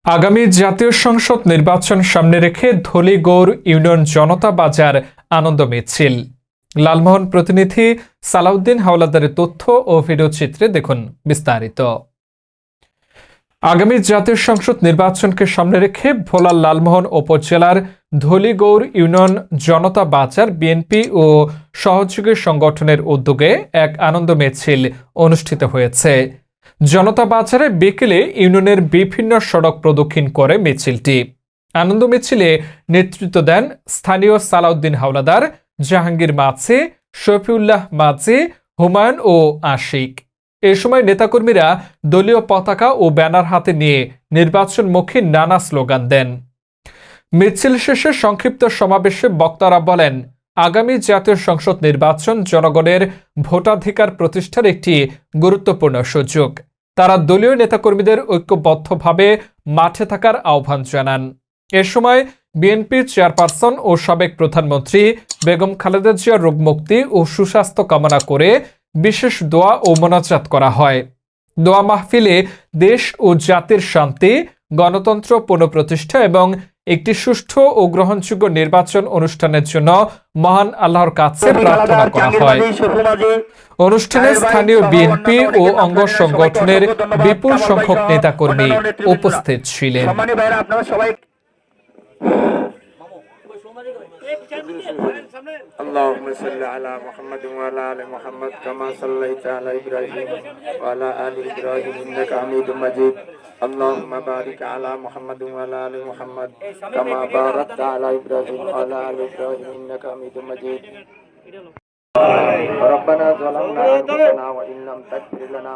আগামী জাতীয় সংসদ নির্বাচন সামনে রেখে ধলিগৌর ইউনিয়ন জনতা বাজার আনন্দ মিছিল। লালমোহন প্রতিনিধি সালাউদ্দিন হাওলাদারের তথ্য ও ভিডিও চিত্রে দেখুন বিস্তারিত। আগামী জাতীয় সংসদ নির্বাচনকে সামনে রেখে ভোলার লালমোহন উপজেলার ধলিগৌর ইউনিয়ন জনতা বাজার বিএনপি ও সহযোগী সংগঠনের উদ্যোগে এক আনন্দ মিছিল অনুষ্ঠিত হয়েছে। জনতা বাজারে বিকেলে ইউনিয়নের বিভিন্ন সড়ক প্রদক্ষিণ করে মিছিলটি। আনন্দ মিছিলে নেতৃত্ব দেন স্থানীয় সালাউদ্দিন হাওলাদার, জাহাঙ্গীর মাঝি, শফিউল্লাহ মাঝি, হুমায়ুন ও আশিক। এ সময় নেতাকর্মীরা দলীয় পতাকা ও ব্যানার হাতে নিয়ে নির্বাচনমুখী নানা স্লোগান দেন। মিছিল শেষে সংক্ষিপ্ত সমাবেশে বক্তারা বলেন, আগামী জাতীয় সংসদ নির্বাচন জনগণের ভোটাধিকার প্রতিষ্ঠার একটি গুরুত্বপূর্ণ সুযোগ। তারা দলীয় নেতাকর্মীদের ঐক্যবদ্ধভাবে মাঠে থাকার আহ্বান জানান। এ সময় বিএনপির চেয়ারপারসন ও সাবেক প্রধানমন্ত্রী বেগম খালেদা জিয়ার রোগমুক্তি ও সুস্বাস্থ্য কামনা করে বিশেষ দোয়া ও মোনাজাত করা হয়। দোয়া মাহফিলে দেশ ও জাতির শান্তি, গণতন্ত্র পুনঃপ্রতিষ্ঠা এবং একটি সুষ্ঠু ও গ্রহণযোগ্য নির্বাচন অনুষ্ঠানের জন্য মহান আল্লাহর কাছে প্রার্থনা করা হয়। অনুষ্ঠানে স্থানীয় বিএনপি ও অঙ্গ সংগঠনের বিপুল সংখ্যক নেতাকর্মী উপস্থিত ছিলেন। اللهم صل على محمد وعلى ال محمد كما صليت على ابراهيم وعلى ال ابراهيم انك حميد مجيد اللهم بارك على محمد وعلى ال محمد كما باركت على ابراهيم وعلى ال ابراهيم انك حميد مجيد ربنا ظلمنا انفسنا وان لم تغفر لنا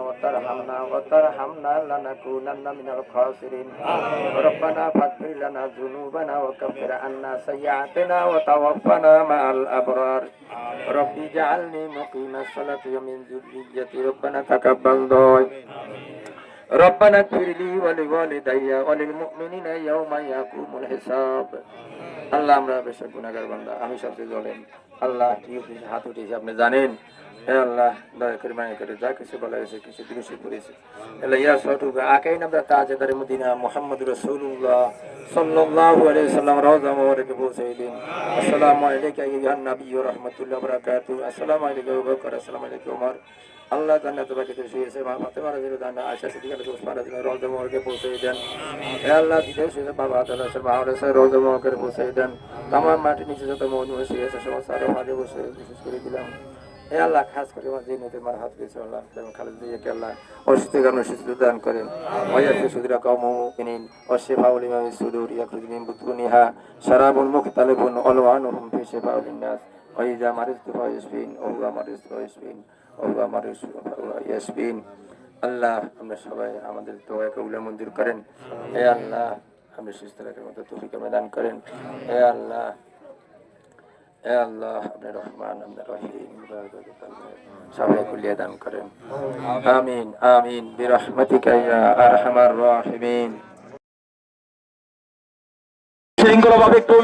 وترحمنا لنكونن من الخاسرين ربنا فاغفر لنا ذنوبنا وكفر عنا سيئاتنا وتوفنا مع الابرار رب اجعلني مقيم الصلاة ومن ذريتي ربنا تقبل دعاء ربنا اغفر لي ولوالدي وللمؤمنين يوم يقوم الحساب আল্লাহ আমরা বেশি গুনাহগার বান্দা, আমি সবচেয়ে জালেম। আল্লাহ কি হাত উঠেছে আপনি জানেন। হে আল্লাহ দয়া করে মায়া করে যা কিছু বলা হয়েছে কিছু দৃশ্য করেছে আল্লাহ ইয়া সটুক আকাইন আমরা তাজদারে মদিনা মুহাম্মদ রাসূলুল্লাহ সাল্লাল্লাহু আলাইহি ওয়াসাল্লাম রওজা মুবারকে পৌঁছে দিন। আসসালামু আলাইকা ইয়া নবী ওয়া রাহমাতুল্লাহি ওয়া বারাকাতুহু। আসসালামু আলাইকা আবু বকর, আসসালামু আলাইকা ওমর। আল্লাহ জান্নাতে বাকিতে শুয়েছে মা ফাতেমা রাদিয়াল্লাহু আনহা আয়েশা সিদ্দিকা ওসমান রাদিয়াল্লাহু রওজা মুবারকে পৌঁছে দেন। হে আল্লাহ বিদেশে শুয়ে বাবা আদম আলাইহিস সালাম রওজা মুবারকে পৌঁছে দেন। তামাম মাটি নিচে যত মওজুদ শুয়েছে সমস্ত আরো আগে বসে বিশেষ করে দিলাম। হে আল্লাহ খাস করে আমার জিন্নাতে মার হাত দিয়েছে আল্লাহ এবং খালেদ জিয়াকে আল্লাহ অসুস্থ কারণে সুস্থ দান করেন। ওয়াইয়াতি সুদরা কওম মুমিনিন ওয়াশফাউল ইমামি সুদুর ইয়াখরুজ মিন বুতুনিহা শারাবুল মুখতালিফুন অলওয়ানুহুম ফি শিফাউল নাস ওয়া ইযা মারিজতু ফায়াশফিন ওয়া হুয়া মারিজতু ফায়াশফিন ওয়া হুয়া মারিজতু ফায়াশফিন। আল্লাহ আমরা সবাই আমাদের দোয়া কবুল মঞ্জুর করেন। হে আল্লাহ আমরা সুস্থ রাখার মতো তৌফিক দান করেন। হে আল্লাহ হে আল্লাহ আপনি রহমান আপনি রহিম সবাই কুলিয়া দান করেন। আমিন আমিন বিরহমাতিকা ইয়া আরহামার রাহিমিন। শৃঙ্খলাভাবে একটু